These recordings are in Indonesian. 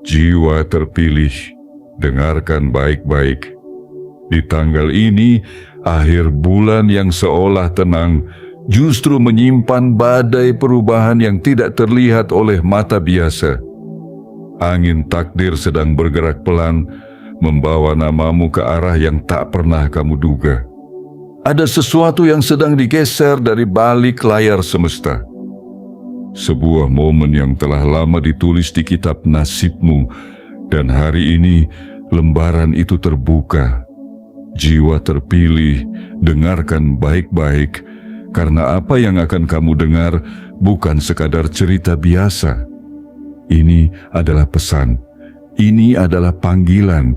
Jiwa terpilih, dengarkan baik-baik. Di tanggal ini, akhir bulan yang seolah tenang justru menyimpan badai perubahan yang tidak terlihat oleh mata biasa. Angin takdir sedang bergerak pelan, membawa namamu ke arah yang tak pernah kamu duga. Ada sesuatu yang sedang digeser dari balik layar semesta. Sebuah momen yang telah lama ditulis di kitab nasibmu, dan hari ini lembaran itu terbuka. Jiwa terpilih, dengarkan baik-baik, karena apa yang akan kamu dengar bukan sekadar cerita biasa. Ini adalah pesan, ini adalah panggilan,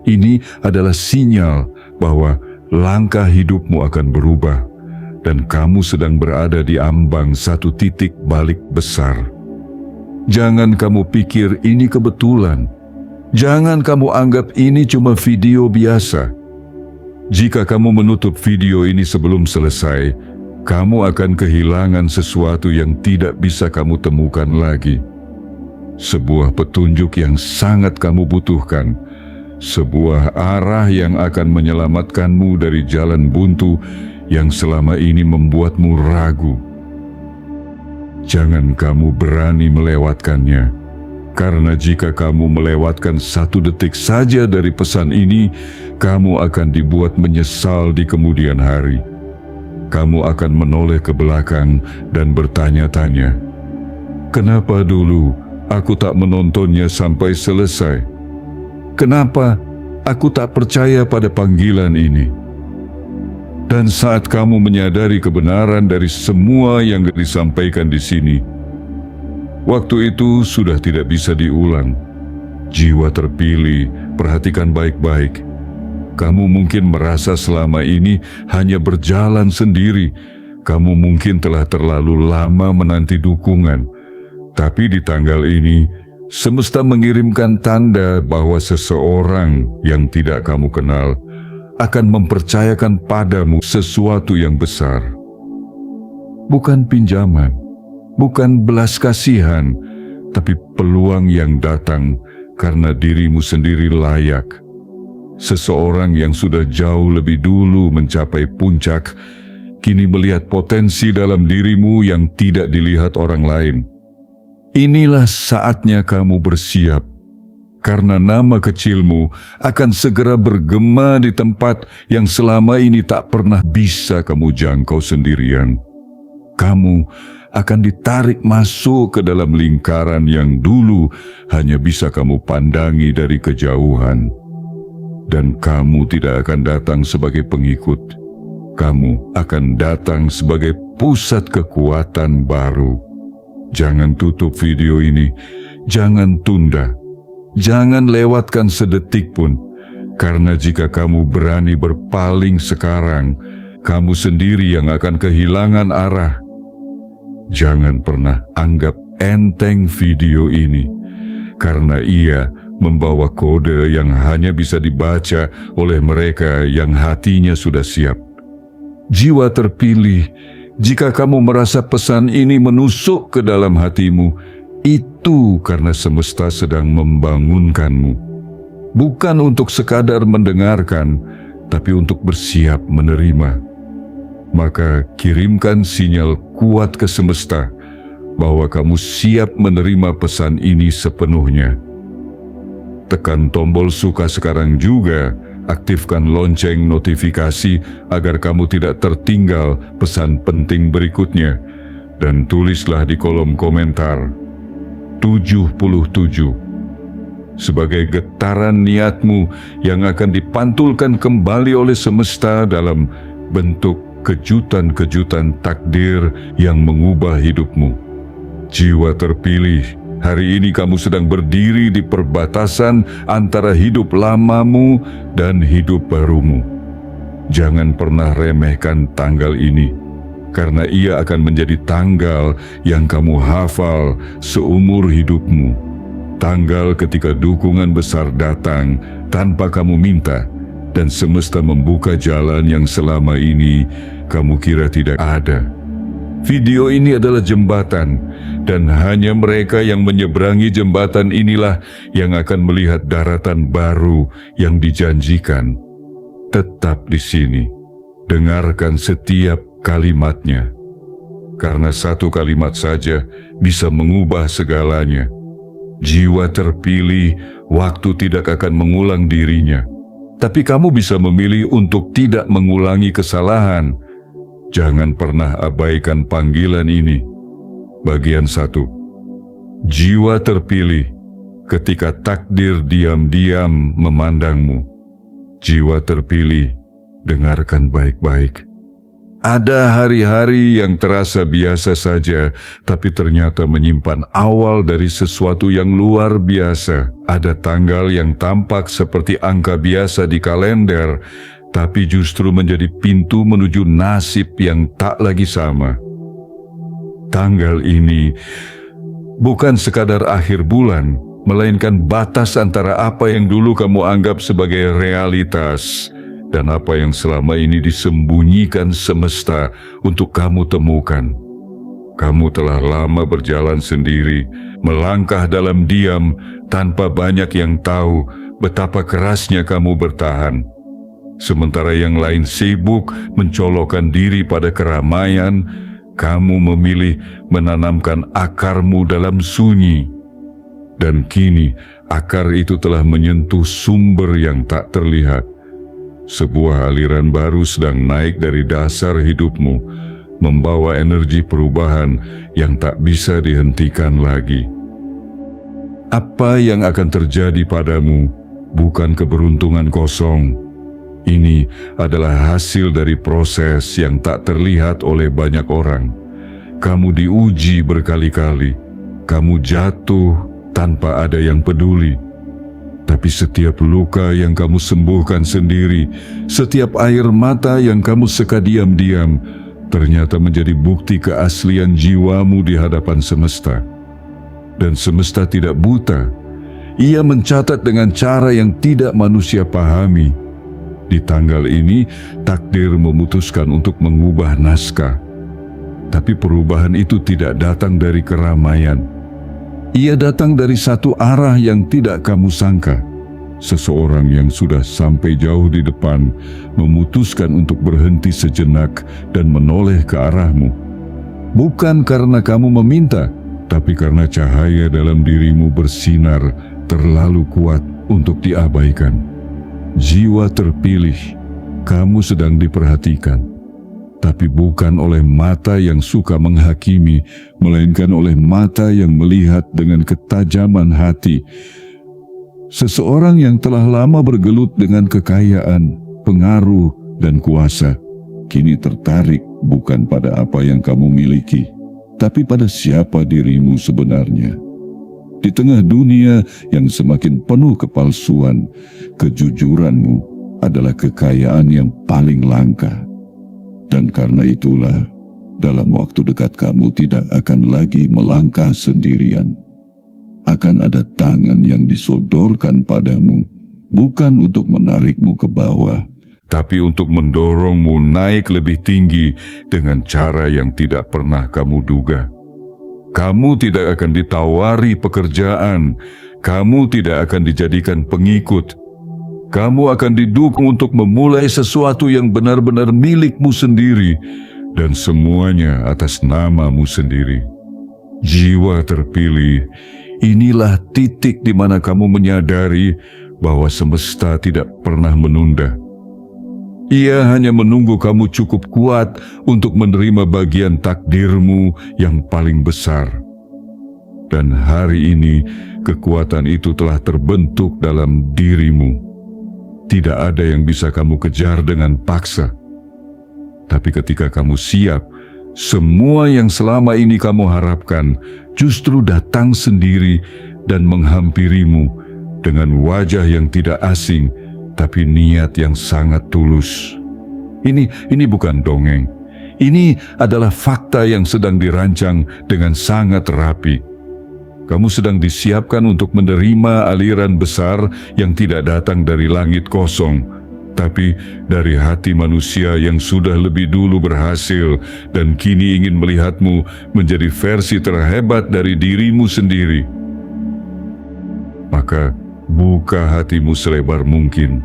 ini adalah sinyal bahwa langkah hidupmu akan berubah. Dan kamu sedang berada di ambang satu titik balik besar. Jangan kamu pikir ini kebetulan. Jangan kamu anggap ini cuma video biasa. Jika kamu menutup video ini sebelum selesai, kamu akan kehilangan sesuatu yang tidak bisa kamu temukan lagi. Sebuah petunjuk yang sangat kamu butuhkan. Sebuah arah yang akan menyelamatkanmu dari jalan buntu yang selama ini membuatmu ragu. Jangan kamu berani melewatkannya, karena jika kamu melewatkan 1 detik saja dari pesan ini, kamu akan dibuat menyesal di kemudian hari. Kamu akan menoleh ke belakang dan bertanya-tanya, kenapa dulu aku tak menontonnya sampai selesai? Kenapa aku tak percaya pada panggilan ini? Dan saat kamu menyadari kebenaran dari semua yang disampaikan di sini, waktu itu sudah tidak bisa diulang. Jiwa terpilih, perhatikan baik-baik. Kamu mungkin merasa selama ini hanya berjalan sendiri. Kamu mungkin telah terlalu lama menanti dukungan. Tapi di tanggal ini, semesta mengirimkan tanda bahwa seseorang yang tidak kamu kenal akan mempercayakan padamu sesuatu yang besar. Bukan pinjaman, bukan belas kasihan, tapi peluang yang datang karena dirimu sendiri layak. Seseorang yang sudah jauh lebih dulu mencapai puncak, kini melihat potensi dalam dirimu yang tidak dilihat orang lain. Inilah saatnya kamu bersiap, karena nama kecilmu akan segera bergema di tempat yang selama ini tak pernah bisa kamu jangkau sendirian. Kamu akan ditarik masuk ke dalam lingkaran yang dulu hanya bisa kamu pandangi dari kejauhan. Dan kamu tidak akan datang sebagai pengikut. Kamu akan datang sebagai pusat kekuatan baru. Jangan tutup video ini, jangan tunda. Jangan lewatkan sedetik pun, karena jika kamu berani berpaling sekarang, kamu sendiri yang akan kehilangan arah. Jangan pernah anggap enteng video ini, karena ia membawa kode yang hanya bisa dibaca oleh mereka yang hatinya sudah siap. Jiwa terpilih, jika kamu merasa pesan ini menusuk ke dalam hatimu, itu karena semesta sedang membangunkanmu. Bukan untuk sekadar mendengarkan, tapi untuk bersiap menerima. Maka kirimkan sinyal kuat ke semesta bahwa kamu siap menerima pesan ini sepenuhnya. Tekan tombol suka sekarang juga, aktifkan lonceng notifikasi agar kamu tidak tertinggal pesan penting berikutnya, dan tulislah di kolom komentar 77 sebagai getaran niatmu yang akan dipantulkan kembali oleh semesta dalam bentuk kejutan-kejutan takdir yang mengubah hidupmu. Jiwa terpilih, hari ini kamu sedang berdiri di perbatasan antara hidup lamamu dan hidup barumu. Jangan pernah remehkan tanggal ini, karena ia akan menjadi tanggal yang kamu hafal seumur hidupmu. Tanggal ketika dukungan besar datang tanpa kamu minta, dan semesta membuka jalan yang selama ini kamu kira tidak ada. Video ini adalah jembatan, dan hanya mereka yang menyeberangi jembatan inilah yang akan melihat daratan baru yang dijanjikan. Tetap di sini, dengarkan setiap kalimatnya, karena satu kalimat saja bisa mengubah segalanya. Jiwa terpilih, waktu tidak akan mengulang dirinya, tapi kamu bisa memilih untuk tidak mengulangi kesalahan. Jangan pernah abaikan panggilan ini. Bagian 1. Jiwa terpilih ketika takdir diam-diam memandangmu. Jiwa terpilih, dengarkan baik-baik. Ada hari-hari yang terasa biasa saja, tapi ternyata menyimpan awal dari sesuatu yang luar biasa. Ada tanggal yang tampak seperti angka biasa di kalender, tapi justru menjadi pintu menuju nasib yang tak lagi sama. Tanggal ini bukan sekadar akhir bulan, melainkan batas antara apa yang dulu kamu anggap sebagai realitas dan apa yang selama ini disembunyikan semesta untuk kamu temukan. Kamu telah lama berjalan sendiri, melangkah dalam diam tanpa banyak yang tahu betapa kerasnya kamu bertahan. Sementara yang lain sibuk mencolokkan diri pada keramaian, kamu memilih menanamkan akarmu dalam sunyi. Dan kini akar itu telah menyentuh sumber yang tak terlihat. Sebuah aliran baru sedang naik dari dasar hidupmu, membawa energi perubahan yang tak bisa dihentikan lagi. Apa yang akan terjadi padamu bukan keberuntungan kosong. Ini adalah hasil dari proses yang tak terlihat oleh banyak orang. Kamu diuji berkali-kali, kamu jatuh tanpa ada yang peduli. Tapi setiap luka yang kamu sembuhkan sendiri, setiap air mata yang kamu seka diam-diam, ternyata menjadi bukti keaslian jiwamu di hadapan semesta. Dan semesta tidak buta. Ia mencatat dengan cara yang tidak manusia pahami. Di tanggal ini, takdir memutuskan untuk mengubah naskah. Tapi perubahan itu tidak datang dari keramaian. Ia datang dari satu arah yang tidak kamu sangka. Seseorang yang sudah sampai jauh di depan memutuskan untuk berhenti sejenak dan menoleh ke arahmu. Bukan karena kamu meminta, tapi karena cahaya dalam dirimu bersinar terlalu kuat untuk diabaikan. Jiwa terpilih, kamu sedang diperhatikan, tapi bukan oleh mata yang suka menghakimi, melainkan oleh mata yang melihat dengan ketajaman hati. Seseorang yang telah lama bergelut dengan kekayaan, pengaruh, dan kuasa, kini tertarik bukan pada apa yang kamu miliki, tapi pada siapa dirimu sebenarnya. Di tengah dunia yang semakin penuh kepalsuan, kejujuranmu adalah kekayaan yang paling langka. Dan karena itulah, dalam waktu dekat kamu tidak akan lagi melangkah sendirian. Akan ada tangan yang disodorkan padamu, bukan untuk menarikmu ke bawah, tapi untuk mendorongmu naik lebih tinggi dengan cara yang tidak pernah kamu duga. Kamu tidak akan ditawari pekerjaan, kamu tidak akan dijadikan pengikut. Kamu akan didukung untuk memulai sesuatu yang benar-benar milikmu sendiri, dan semuanya atas namamu sendiri. Jiwa terpilih, inilah titik di mana kamu menyadari bahwa semesta tidak pernah menunda. Ia hanya menunggu kamu cukup kuat untuk menerima bagian takdirmu yang paling besar. Dan hari ini, kekuatan itu telah terbentuk dalam dirimu. Tidak ada yang bisa kamu kejar dengan paksa. Tapi ketika kamu siap, semua yang selama ini kamu harapkan justru datang sendiri dan menghampirimu dengan wajah yang tidak asing, tapi niat yang sangat tulus. Ini bukan dongeng. Ini adalah fakta yang sedang dirancang dengan sangat rapi. Kamu sedang disiapkan untuk menerima aliran besar yang tidak datang dari langit kosong, tapi dari hati manusia yang sudah lebih dulu berhasil dan kini ingin melihatmu menjadi versi terhebat dari dirimu sendiri. Maka buka hatimu selebar mungkin.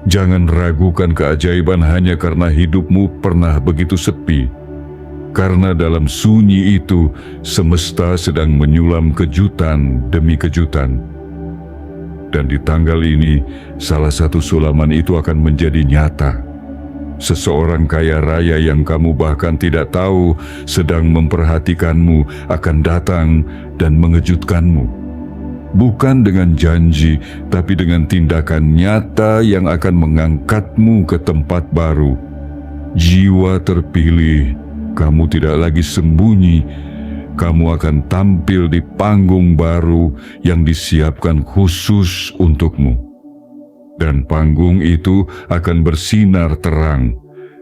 Jangan ragukan keajaiban hanya karena hidupmu pernah begitu sepi. Karena dalam sunyi itu, semesta sedang menyulam kejutan demi kejutan. Dan di tanggal ini, salah satu sulaman itu akan menjadi nyata. Seseorang kaya raya yang kamu bahkan tidak tahu sedang memperhatikanmu akan datang dan mengejutkanmu. Bukan dengan janji, tapi dengan tindakan nyata yang akan mengangkatmu ke tempat baru. Jiwa terpilih, kamu tidak lagi sembunyi. Kamu akan tampil di panggung baru yang disiapkan khusus untukmu. Dan panggung itu akan bersinar terang,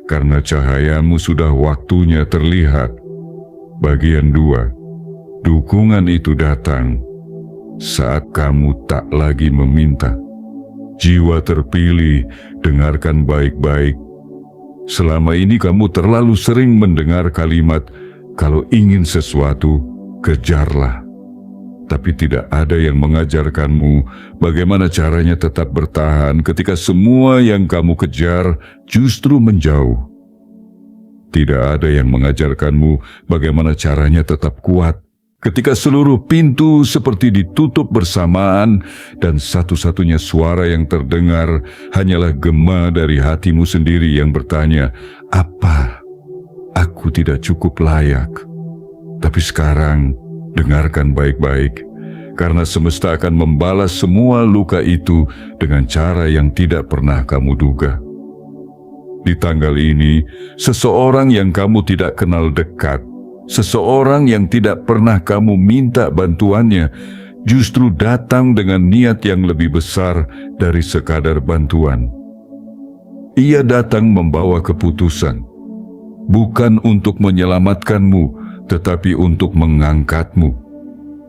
karena cahayamu sudah waktunya terlihat. Bagian 2, dukungan itu datang saat kamu tak lagi meminta. Jiwa terpilih, dengarkan baik-baik. Selama ini kamu terlalu sering mendengar kalimat, kalau ingin sesuatu, kejarlah. Tapi tidak ada yang mengajarkanmu bagaimana caranya tetap bertahan ketika semua yang kamu kejar justru menjauh. Tidak ada yang mengajarkanmu bagaimana caranya tetap kuat ketika seluruh pintu seperti ditutup bersamaan dan satu-satunya suara yang terdengar hanyalah gema dari hatimu sendiri yang bertanya, "Apa? Aku tidak cukup layak." Tapi sekarang, dengarkan baik-baik, karena semesta akan membalas semua luka itu dengan cara yang tidak pernah kamu duga. Di tanggal ini, seseorang yang kamu tidak kenal dekat, seseorang yang tidak pernah kamu minta bantuannya, justru datang dengan niat yang lebih besar dari sekadar bantuan. Ia datang membawa keputusan, bukan untuk menyelamatkanmu, tetapi untuk mengangkatmu.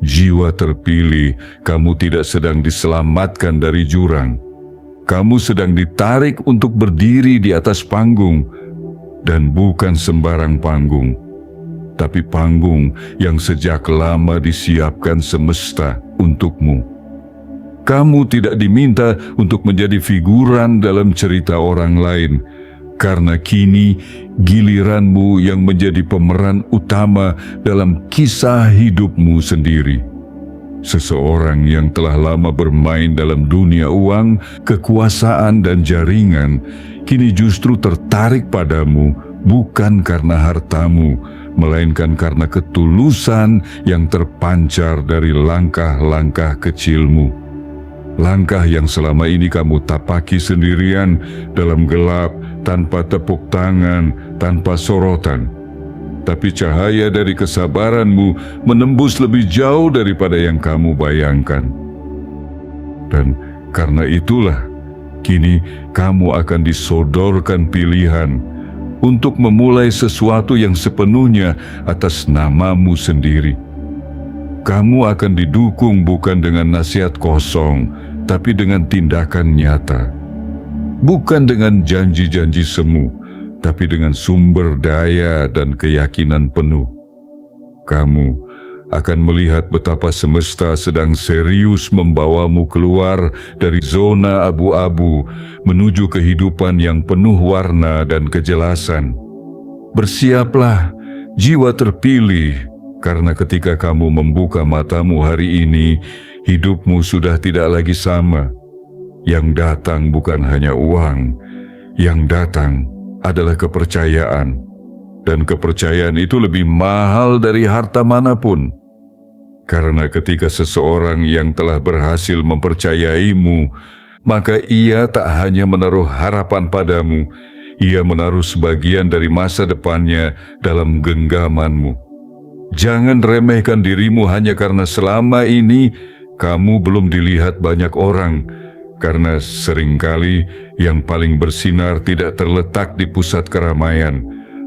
Jiwa terpilih, kamu tidak sedang diselamatkan dari jurang. Kamu sedang ditarik untuk berdiri di atas panggung, dan bukan sembarang panggung, tapi panggung yang sejak lama disiapkan semesta untukmu. Kamu tidak diminta untuk menjadi figuran dalam cerita orang lain, karena kini giliranmu yang menjadi pemeran utama dalam kisah hidupmu sendiri. Seseorang yang telah lama bermain dalam dunia uang, kekuasaan dan jaringan, kini justru tertarik padamu bukan karena hartamu, melainkan karena ketulusan yang terpancar dari langkah-langkah kecilmu. Langkah yang selama ini kamu tapaki sendirian dalam gelap, tanpa tepuk tangan, tanpa sorotan. Tapi cahaya dari kesabaranmu menembus lebih jauh daripada yang kamu bayangkan. Dan karena itulah, kini kamu akan disodorkan pilihan untuk memulai sesuatu yang sepenuhnya atas namamu sendiri. Kamu akan didukung bukan dengan nasihat kosong, tapi dengan tindakan nyata. Bukan dengan janji-janji semu, tapi dengan sumber daya dan keyakinan penuh. Kamu akan melihat betapa semesta sedang serius membawamu keluar dari zona abu-abu menuju kehidupan yang penuh warna dan kejelasan. Bersiaplah, jiwa terpilih, karena ketika kamu membuka matamu hari ini, hidupmu sudah tidak lagi sama. Yang datang bukan hanya uang, yang datang adalah kepercayaan. Dan kepercayaan itu lebih mahal dari harta manapun. Karena ketika seseorang yang telah berhasil mempercayaimu, maka ia tak hanya menaruh harapan padamu, ia menaruh sebagian dari masa depannya dalam genggamanmu. Jangan remehkan dirimu hanya karena selama ini kamu belum dilihat banyak orang, karena seringkali yang paling bersinar tidak terletak di pusat keramaian,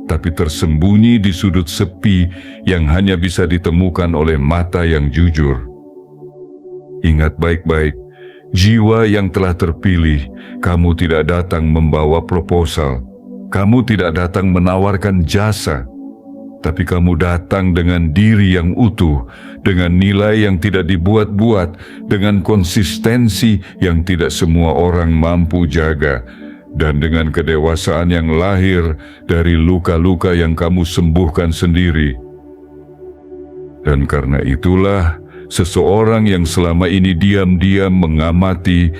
tapi tersembunyi di sudut sepi yang hanya bisa ditemukan oleh mata yang jujur. Ingat baik-baik, Jiwa yang telah terpilih, kamu tidak datang membawa proposal. Kamu tidak datang menawarkan jasa. Tapi kamu datang dengan diri yang utuh, dengan nilai yang tidak dibuat-buat, dengan konsistensi yang tidak semua orang mampu jaga, dan dengan kedewasaan yang lahir dari luka-luka yang kamu sembuhkan sendiri. Dan karena itulah, seseorang yang selama ini diam-diam mengamati,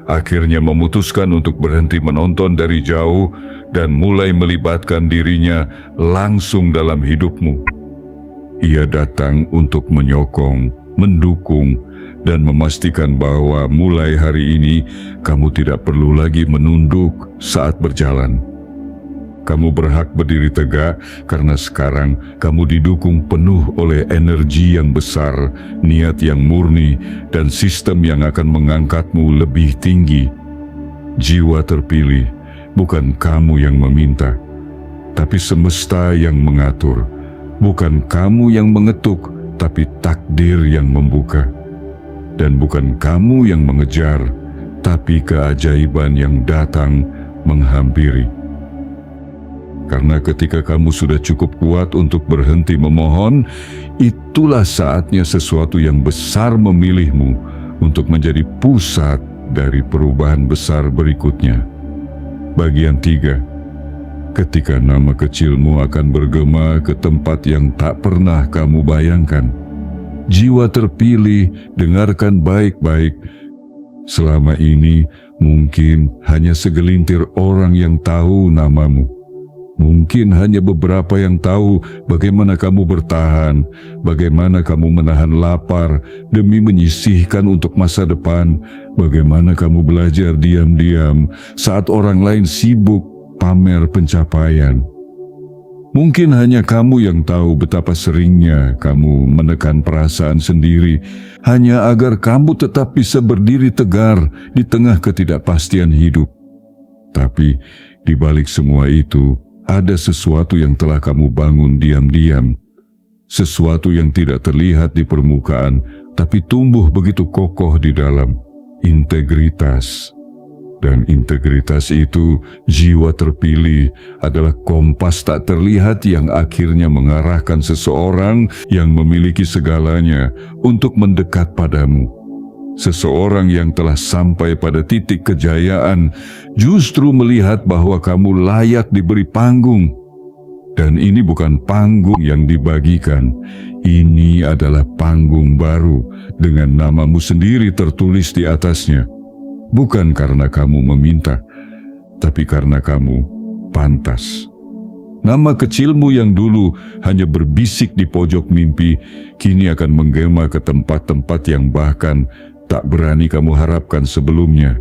akhirnya memutuskan untuk berhenti menonton dari jauh dan mulai melibatkan dirinya langsung dalam hidupmu. Ia datang untuk menyokong, mendukung, dan memastikan bahwa mulai hari ini kamu tidak perlu lagi menunduk saat berjalan. Kamu berhak berdiri tegak karena sekarang kamu didukung penuh oleh energi yang besar, niat yang murni, dan sistem yang akan mengangkatmu lebih tinggi. Jiwa terpilih, bukan kamu yang meminta, tapi semesta yang mengatur. Bukan kamu yang mengetuk, tapi takdir yang membuka. Dan bukan kamu yang mengejar, tapi keajaiban yang datang menghampiri. Karena ketika kamu sudah cukup kuat untuk berhenti memohon, itulah saatnya sesuatu yang besar memilihmu untuk menjadi pusat dari perubahan besar berikutnya. Bagian 3. Ketika nama kecilmu akan bergema ke tempat yang tak pernah kamu bayangkan. Jiwa terpilih, dengarkan baik-baik. Selama ini mungkin hanya segelintir orang yang tahu namamu. Mungkin hanya beberapa yang tahu bagaimana kamu bertahan, bagaimana kamu menahan lapar demi menyisihkan untuk masa depan, bagaimana kamu belajar diam-diam saat orang lain sibuk pamer pencapaian. Mungkin hanya kamu yang tahu betapa seringnya kamu menekan perasaan sendiri hanya agar kamu tetap bisa berdiri tegar di tengah ketidakpastian hidup. Tapi di balik semua itu, ada sesuatu yang telah kamu bangun diam-diam. Sesuatu yang tidak terlihat di permukaan, tapi tumbuh begitu kokoh di dalam. Integritas. Dan integritas itu, jiwa terpilih, adalah kompas tak terlihat yang akhirnya mengarahkan seseorang yang memiliki segalanya untuk mendekat padamu. Seseorang yang telah sampai pada titik kejayaan justru melihat bahwa kamu layak diberi panggung. Dan ini bukan panggung yang dibagikan. Ini adalah panggung baru dengan namamu sendiri tertulis di atasnya. Bukan karena kamu meminta, tapi karena kamu pantas. Nama kecilmu yang dulu hanya berbisik di pojok mimpi, kini akan menggema ke tempat-tempat yang bahkan tak berani kamu harapkan sebelumnya.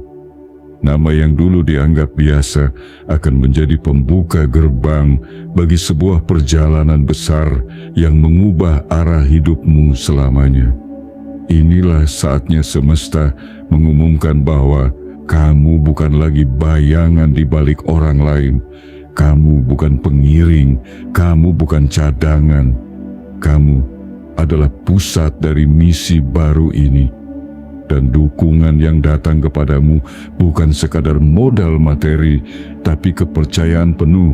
Nama yang dulu dianggap biasa akan menjadi pembuka gerbang bagi sebuah perjalanan besar yang mengubah arah hidupmu selamanya. Inilah saatnya semesta mengumumkan bahwa kamu bukan lagi bayangan di balik orang lain. Kamu bukan pengiring, kamu bukan cadangan. Kamu adalah pusat dari misi baru ini. Dan dukungan yang datang kepadamu bukan sekadar modal materi, tapi kepercayaan penuh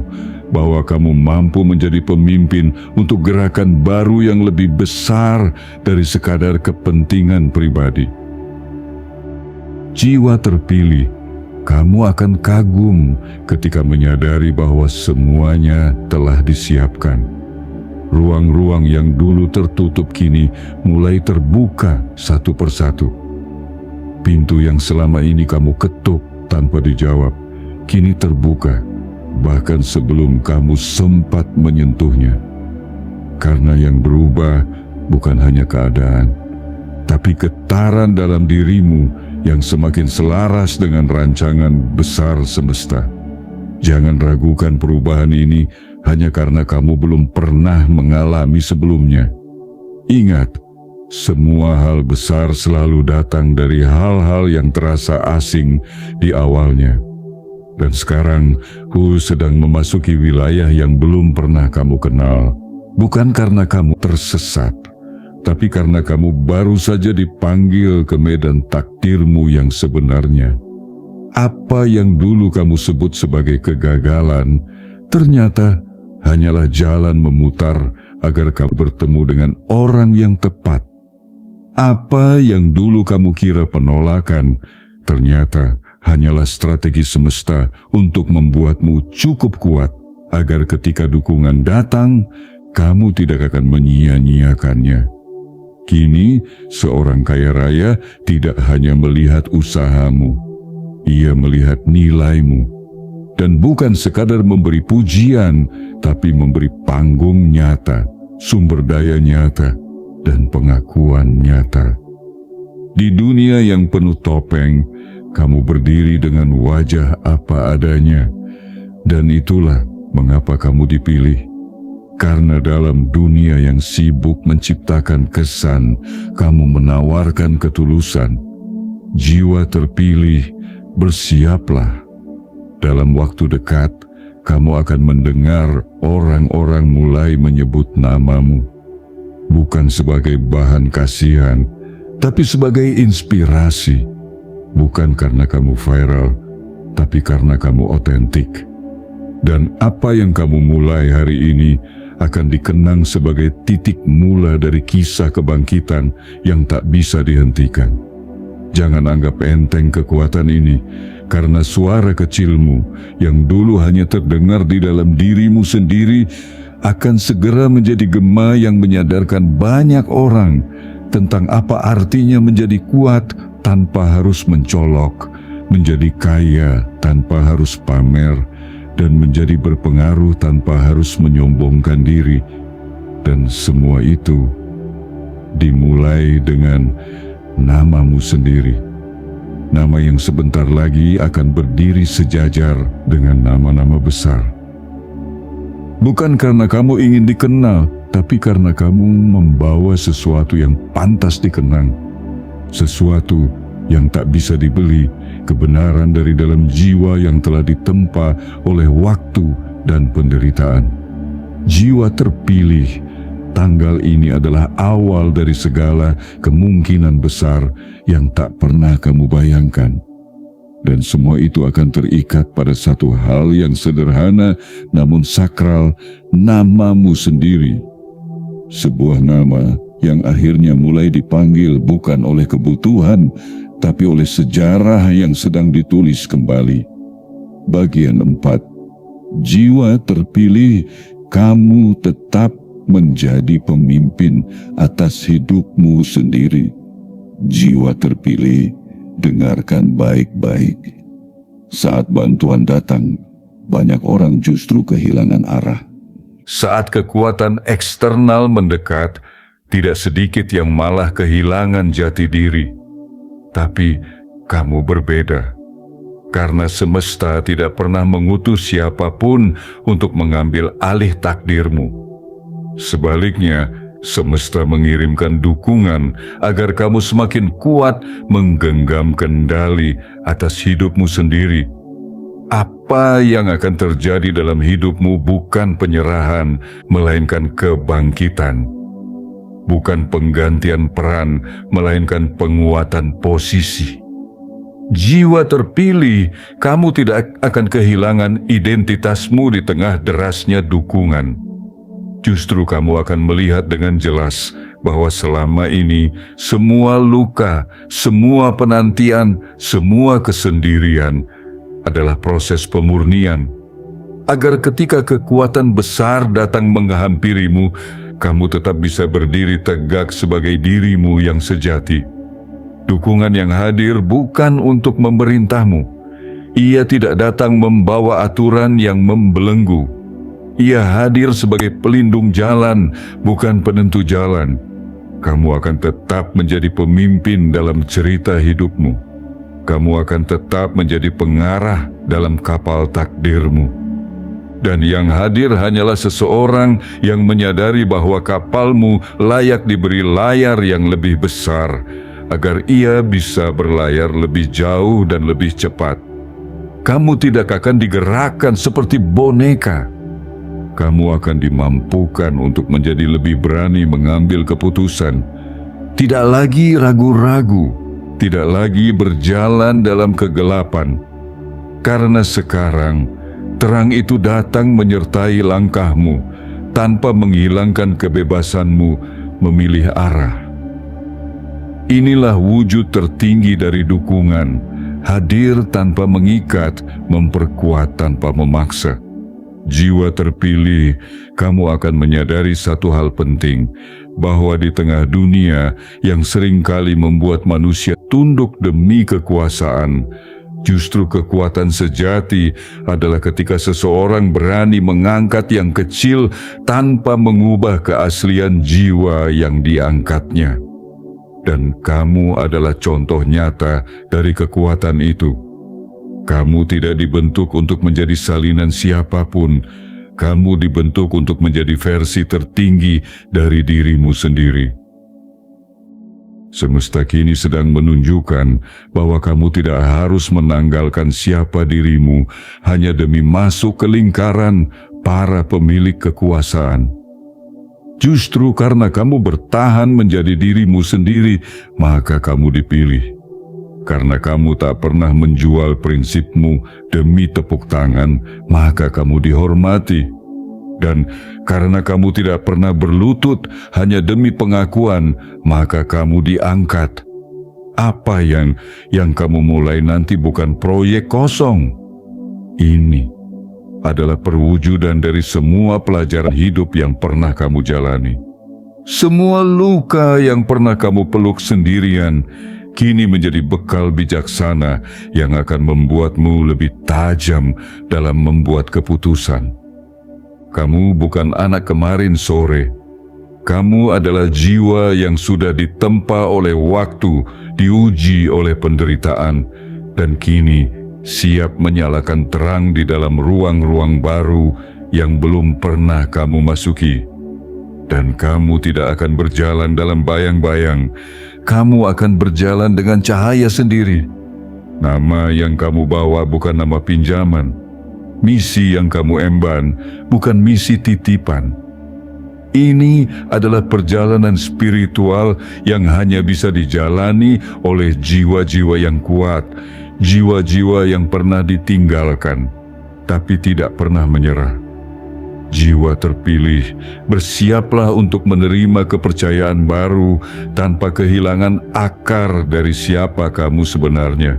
bahwa kamu mampu menjadi pemimpin untuk gerakan baru yang lebih besar dari sekadar kepentingan pribadi. Jiwa terpilih, kamu akan kagum ketika menyadari bahwa semuanya telah disiapkan. Ruang-ruang yang dulu tertutup kini mulai terbuka satu persatu. Pintu yang selama ini kamu ketuk tanpa dijawab, kini terbuka, bahkan sebelum kamu sempat menyentuhnya. Karena yang berubah bukan hanya keadaan, tapi getaran dalam dirimu yang semakin selaras dengan rancangan besar semesta. Jangan ragukan perubahan ini hanya karena kamu belum pernah mengalami sebelumnya. Ingat, semua hal besar selalu datang dari hal-hal yang terasa asing di awalnya. Dan sekarang, sedang memasuki wilayah yang belum pernah kamu kenal. Bukan karena kamu tersesat, tapi karena kamu baru saja dipanggil ke medan takdirmu yang sebenarnya. Apa yang dulu kamu sebut sebagai kegagalan, ternyata hanyalah jalan memutar agar kamu bertemu dengan orang yang tepat. Apa yang dulu kamu kira penolakan, ternyata hanyalah strategi semesta untuk membuatmu cukup kuat, agar ketika dukungan datang, kamu tidak akan menyia-nyiakannya. Kini, seorang kaya raya tidak hanya melihat usahamu, ia melihat nilaimu, dan bukan sekadar memberi pujian, tapi memberi panggung nyata, sumber daya nyata, dan pengakuan nyata. Di dunia yang penuh topeng, kamu berdiri dengan wajah apa adanya, dan itulah mengapa kamu dipilih. Karena dalam dunia yang sibuk menciptakan kesan, kamu menawarkan ketulusan. Jiwa terpilih, bersiaplah. Dalam waktu dekat, kamu akan mendengar orang-orang mulai menyebut namamu. Bukan sebagai bahan kasihan, tapi sebagai inspirasi. Bukan karena kamu viral, tapi karena kamu otentik. Dan apa yang kamu mulai hari ini akan dikenang sebagai titik mula dari kisah kebangkitan yang tak bisa dihentikan. Jangan anggap enteng kekuatan ini, karena suara kecilmu yang dulu hanya terdengar di dalam dirimu sendiri akan segera menjadi gema yang menyadarkan banyak orang tentang apa artinya menjadi kuat tanpa harus mencolok, menjadi kaya tanpa harus pamer, dan menjadi berpengaruh tanpa harus menyombongkan diri. Dan semua itu dimulai dengan namamu sendiri. Nama yang sebentar lagi akan berdiri sejajar dengan nama-nama besar. Bukan karena kamu ingin dikenal, tapi karena kamu membawa sesuatu yang pantas dikenang. Sesuatu yang tak bisa dibeli, kebenaran dari dalam jiwa yang telah ditempa oleh waktu dan penderitaan. Jiwa terpilih, tanggal ini adalah awal dari segala kemungkinan besar yang tak pernah kamu bayangkan. Dan semua itu akan terikat pada satu hal yang sederhana namun sakral, namamu sendiri. Sebuah nama yang akhirnya mulai dipanggil bukan oleh kebutuhan, tapi oleh sejarah yang sedang ditulis kembali. Bagian 4. Jiwa terpilih, kamu tetap menjadi pemimpin atas hidupmu sendiri. Jiwa terpilih, dengarkan baik-baik. Saat bantuan datang, banyak orang justru kehilangan arah. Saat kekuatan eksternal mendekat, tidak sedikit yang malah kehilangan jati diri. Tapi kamu berbeda, karena semesta tidak pernah mengutus siapapun untuk mengambil alih takdirmu. Sebaliknya, semesta mengirimkan dukungan agar kamu semakin kuat menggenggam kendali atas hidupmu sendiri. Apa yang akan terjadi dalam hidupmu bukan penyerahan, melainkan kebangkitan. Bukan penggantian peran, melainkan penguatan posisi. Jiwa terpilih, kamu tidak akan kehilangan identitasmu di tengah derasnya dukungan. Justru kamu akan melihat dengan jelas bahwa selama ini semua luka, semua penantian, semua kesendirian adalah proses pemurnian. Agar ketika kekuatan besar datang menghampirimu, kamu tetap bisa berdiri tegak sebagai dirimu yang sejati. Dukungan yang hadir bukan untuk memerintahmu. Ia tidak datang membawa aturan yang membelenggu. Ia hadir sebagai pelindung jalan, bukan penentu jalan. Kamu akan tetap menjadi pemimpin dalam cerita hidupmu. Kamu akan tetap menjadi pengarah dalam kapal takdirmu. Dan yang hadir hanyalah seseorang yang menyadari bahwa kapalmu layak diberi layar yang lebih besar, agar ia bisa berlayar lebih jauh dan lebih cepat. Kamu tidak akan digerakkan seperti boneka. kamu akan dimampukan untuk menjadi lebih berani mengambil keputusan. Tidak lagi ragu-ragu, tidak lagi berjalan dalam kegelapan. Karena sekarang, terang itu datang menyertai langkahmu tanpa menghilangkan kebebasanmu memilih arah. Inilah wujud tertinggi dari dukungan, hadir tanpa mengikat, memperkuat tanpa memaksa. Jiwa terpilih, kamu akan menyadari satu hal penting, bahwa di tengah dunia yang seringkali membuat manusia tunduk demi kekuasaan, justru kekuatan sejati adalah ketika seseorang berani mengangkat yang kecil tanpa mengubah keaslian jiwa yang diangkatnya. Dan kamu adalah contoh nyata dari kekuatan itu. Kamu tidak dibentuk untuk menjadi salinan siapapun. Kamu dibentuk untuk menjadi versi tertinggi dari dirimu sendiri. Semesta kini sedang menunjukkan bahwa kamu tidak harus menanggalkan siapa dirimu hanya demi masuk ke lingkaran para pemilik kekuasaan. Justru karena kamu bertahan menjadi dirimu sendiri, maka kamu dipilih. Karena kamu tak pernah menjual prinsipmu demi tepuk tangan, maka kamu dihormati. Dan karena kamu tidak pernah berlutut hanya demi pengakuan, maka kamu diangkat. Apa yang kamu mulai nanti bukan proyek kosong. Ini adalah perwujudan dari semua pelajaran hidup yang pernah kamu jalani. Semua luka yang pernah kamu peluk sendirian, kini menjadi bekal bijaksana yang akan membuatmu lebih tajam dalam membuat keputusan. Kamu bukan anak kemarin sore. Kamu adalah jiwa yang sudah ditempa oleh waktu, diuji oleh penderitaan, dan kini siap menyalakan terang di dalam ruang-ruang baru yang belum pernah kamu masuki. Dan kamu tidak akan berjalan dalam bayang-bayang, kamu akan berjalan dengan cahaya sendiri. Nama yang kamu bawa bukan nama pinjaman. Misi yang kamu emban bukan misi titipan. Ini adalah perjalanan spiritual yang hanya bisa dijalani oleh jiwa-jiwa yang kuat, jiwa-jiwa yang pernah ditinggalkan, tapi tidak pernah menyerah. Jiwa terpilih, bersiaplah untuk menerima kepercayaan baru tanpa kehilangan akar dari siapa kamu sebenarnya.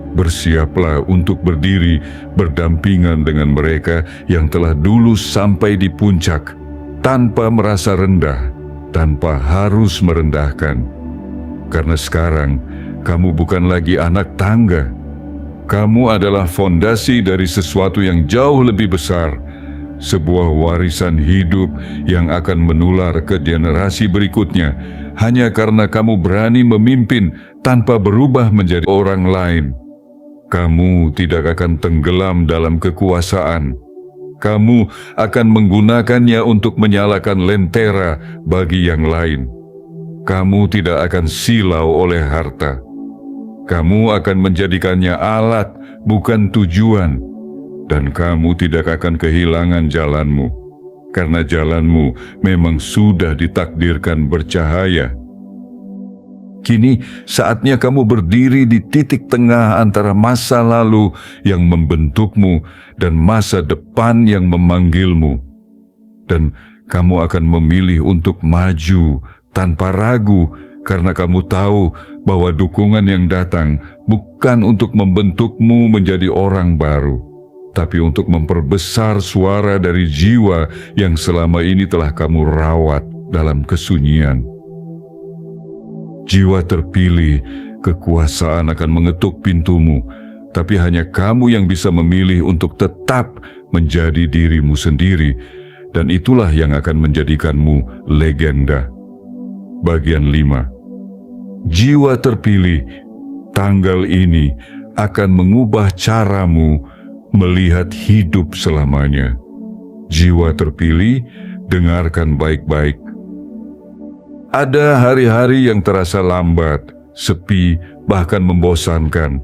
Bersiaplah untuk berdiri berdampingan dengan mereka yang telah dulu sampai di puncak, tanpa merasa rendah, tanpa harus merendahkan. Karena sekarang, kamu bukan lagi anak tangga. Kamu adalah fondasi dari sesuatu yang jauh lebih besar, sebuah warisan hidup yang akan menular ke generasi berikutnya, hanya karena kamu berani memimpin tanpa berubah menjadi orang lain. Kamu tidak akan tenggelam dalam kekuasaan. Kamu akan menggunakannya untuk menyalakan lentera bagi yang lain. Kamu tidak akan silau oleh harta. Kamu akan menjadikannya alat, bukan tujuan. Dan kamu tidak akan kehilangan jalanmu, karena jalanmu memang sudah ditakdirkan bercahaya. Kini saatnya kamu berdiri di titik tengah antara masa lalu yang membentukmu dan masa depan yang memanggilmu. Dan kamu akan memilih untuk maju tanpa ragu karena kamu tahu bahwa dukungan yang datang bukan untuk membentukmu menjadi orang baru, tapi untuk memperbesar suara dari jiwa yang selama ini telah kamu rawat dalam kesunyian. Jiwa terpilih, kekuasaan akan mengetuk pintumu, tapi hanya kamu yang bisa memilih untuk tetap menjadi dirimu sendiri, dan itulah yang akan menjadikanmu legenda. Bagian 5. Jiwa terpilih, tanggal ini akan mengubah caramu melihat hidup selamanya. Jiwa terpilih, dengarkan baik-baik. Ada hari-hari yang terasa lambat, sepi, bahkan membosankan.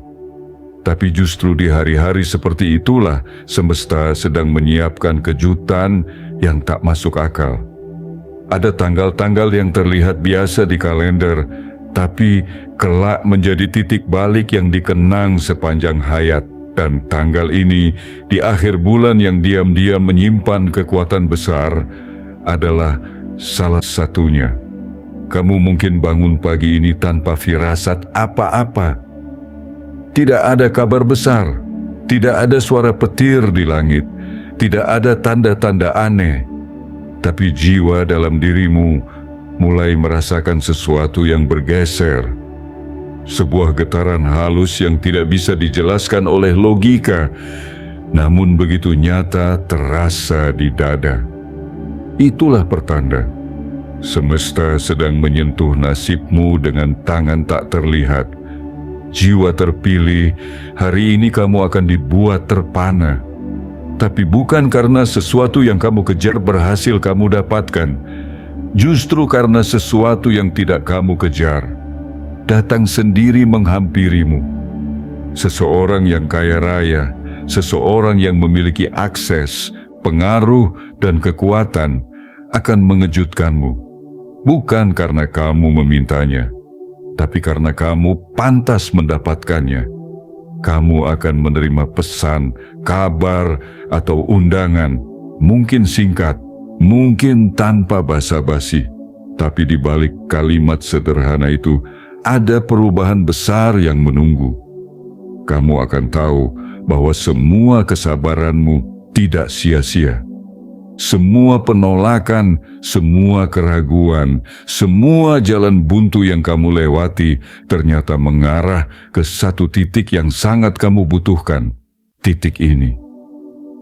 Tapi justru di hari-hari seperti itulah semesta sedang menyiapkan kejutan yang tak masuk akal. Ada tanggal-tanggal yang terlihat biasa di kalender, tapi kelak menjadi titik balik yang dikenang sepanjang hayat. Dan tanggal ini, di akhir bulan yang diam-diam menyimpan kekuatan besar, adalah salah satunya. Kamu mungkin bangun pagi ini tanpa firasat apa-apa. Tidak ada kabar besar, tidak ada suara petir di langit, tidak ada tanda-tanda aneh. Tapi jiwa dalam dirimu mulai merasakan sesuatu yang bergeser. Sebuah getaran halus yang tidak bisa dijelaskan oleh logika, namun begitu nyata terasa di dada. Itulah pertanda. Semesta sedang menyentuh nasibmu dengan tangan tak terlihat. Jiwa terpilih, hari ini kamu akan dibuat terpana. Tapi bukan karena sesuatu yang kamu kejar berhasil kamu dapatkan. Justru karena sesuatu yang tidak kamu kejar datang sendiri menghampirimu. Seseorang yang kaya raya, seseorang yang memiliki akses, pengaruh, dan kekuatan akan mengejutkanmu. Bukan karena kamu memintanya, tapi karena kamu pantas mendapatkannya. Kamu akan menerima pesan, kabar, atau undangan, mungkin singkat, mungkin tanpa basa-basi. Tapi di balik kalimat sederhana itu, ada perubahan besar yang menunggu. Kamu akan tahu bahwa semua kesabaranmu tidak sia-sia. Semua penolakan, semua keraguan, semua jalan buntu yang kamu lewati ternyata mengarah ke satu titik yang sangat kamu butuhkan. Titik ini.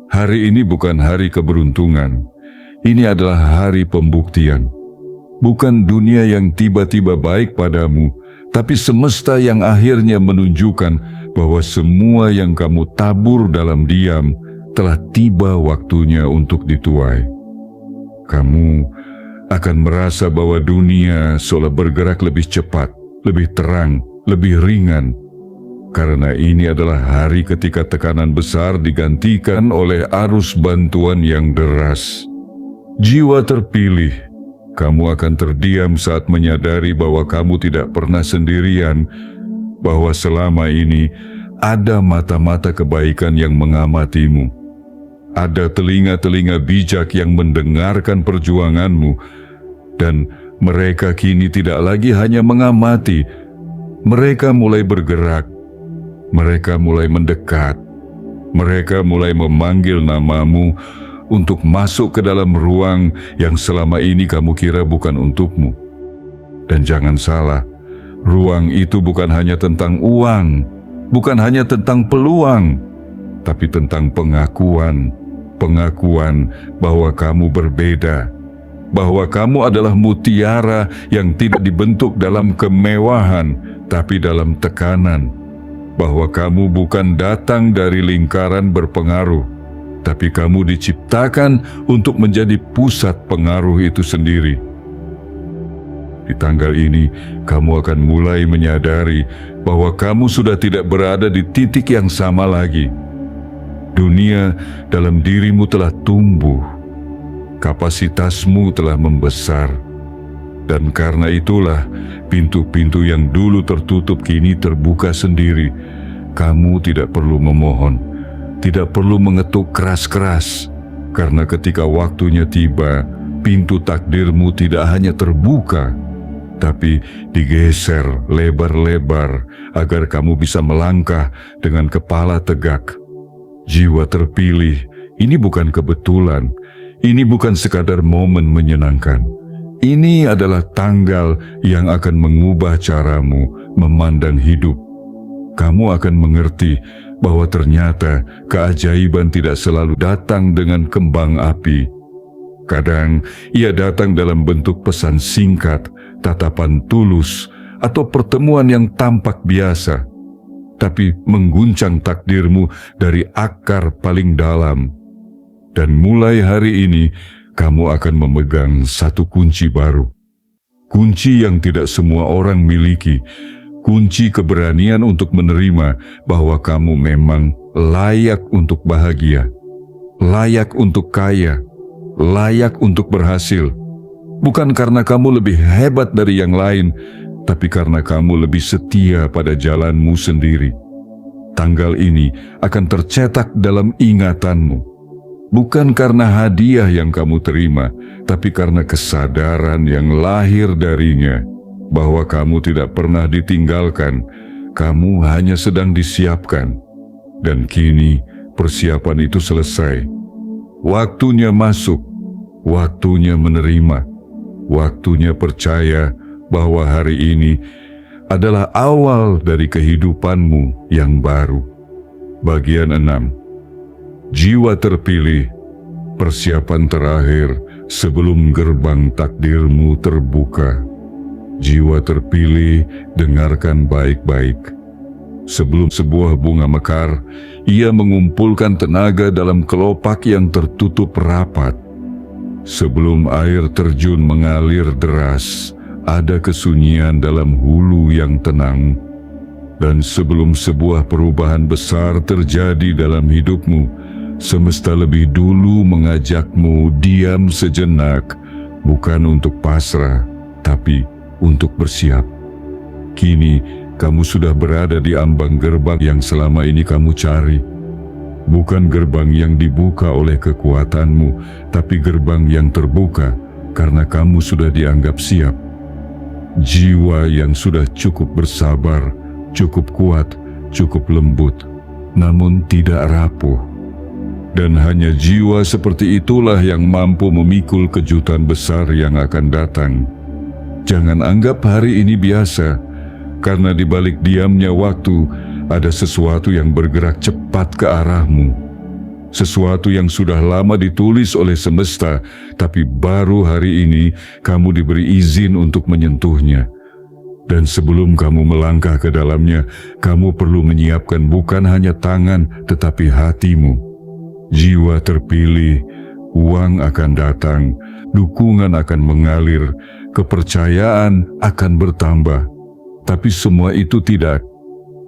Hari ini bukan hari keberuntungan. Ini adalah hari pembuktian. Bukan dunia yang tiba-tiba baik padamu, tapi semesta yang akhirnya menunjukkan bahwa semua yang kamu tabur dalam diam telah tiba waktunya untuk dituai. Kamu akan merasa bahwa dunia seolah bergerak lebih cepat, lebih terang, lebih ringan. Karena ini adalah hari ketika tekanan besar digantikan oleh arus bantuan yang deras. Jiwa terpilih, kamu akan terdiam saat menyadari bahwa kamu tidak pernah sendirian, bahwa selama ini ada mata-mata kebaikan yang mengamatimu. Ada telinga-telinga bijak yang mendengarkan perjuanganmu, dan mereka kini tidak lagi hanya mengamati. Mereka mulai bergerak, mereka mulai mendekat, mereka mulai memanggil namamu untuk masuk ke dalam ruang yang selama ini kamu kira bukan untukmu. Dan jangan salah, ruang itu bukan hanya tentang uang, bukan hanya tentang peluang, tapi tentang pengakuan bahwa kamu berbeda, bahwa kamu adalah mutiara yang tidak dibentuk dalam kemewahan, tapi dalam tekanan, bahwa kamu bukan datang dari lingkaran berpengaruh, tapi kamu diciptakan untuk menjadi pusat pengaruh itu sendiri. Di tanggal ini, kamu akan mulai menyadari bahwa kamu sudah tidak berada di titik yang sama lagi. Dunia dalam dirimu telah tumbuh, kapasitasmu telah membesar, dan karena itulah pintu-pintu yang dulu tertutup kini terbuka sendiri. Kamu tidak perlu memohon, tidak perlu mengetuk keras-keras, karena ketika waktunya tiba, pintu takdirmu tidak hanya terbuka, tapi digeser lebar-lebar agar kamu bisa melangkah dengan kepala tegak. Jiwa terpilih, ini bukan kebetulan, ini bukan sekadar momen menyenangkan. Ini adalah tanggal yang akan mengubah caramu memandang hidup. Kamu akan mengerti bahwa ternyata keajaiban tidak selalu datang dengan kembang api. Kadang ia datang dalam bentuk pesan singkat, tatapan tulus, atau pertemuan yang tampak biasa, tapi mengguncang takdirmu dari akar paling dalam. Dan mulai hari ini, kamu akan memegang satu kunci baru. Kunci yang tidak semua orang miliki, kunci keberanian untuk menerima bahwa kamu memang layak untuk bahagia, layak untuk kaya, layak untuk berhasil. Bukan karena kamu lebih hebat dari yang lain, tapi karena kamu lebih setia pada jalanmu sendiri. Tanggal ini akan tercetak dalam ingatanmu, bukan karena hadiah yang kamu terima, tapi karena kesadaran yang lahir darinya, bahwa kamu tidak pernah ditinggalkan, kamu hanya sedang disiapkan. Dan kini persiapan itu selesai. Waktunya masuk, waktunya menerima, waktunya percaya bahwa hari ini adalah awal dari kehidupanmu yang baru. Bagian 6. Jiwa terpilih, persiapan terakhir sebelum gerbang takdirmu terbuka. Jiwa terpilih, dengarkan baik-baik. Sebelum sebuah bunga mekar, ia mengumpulkan tenaga dalam kelopak yang tertutup rapat. Sebelum air terjun mengalir deras, ada kesunyian dalam hulu yang tenang. Dan sebelum sebuah perubahan besar terjadi dalam hidupmu, semesta lebih dulu mengajakmu diam sejenak, bukan untuk pasrah, tapi untuk bersiap. Kini kamu sudah berada di ambang gerbang yang selama ini kamu cari. Bukan gerbang yang dibuka oleh kekuatanmu, tapi gerbang yang terbuka karena kamu sudah dianggap siap. Jiwa yang sudah cukup bersabar, cukup kuat, cukup lembut, namun tidak rapuh. Dan hanya jiwa seperti itulah yang mampu memikul kejutan besar yang akan datang. Jangan anggap hari ini biasa, karena di balik diamnya waktu ada sesuatu yang bergerak cepat ke arahmu. Sesuatu yang sudah lama ditulis oleh semesta, tapi baru hari ini kamu diberi izin untuk menyentuhnya. Dan sebelum kamu melangkah ke dalamnya, kamu perlu menyiapkan bukan hanya tangan, tetapi hatimu. Jiwa terpilih, uang akan datang, dukungan akan mengalir, kepercayaan akan bertambah. Tapi semua itu tidak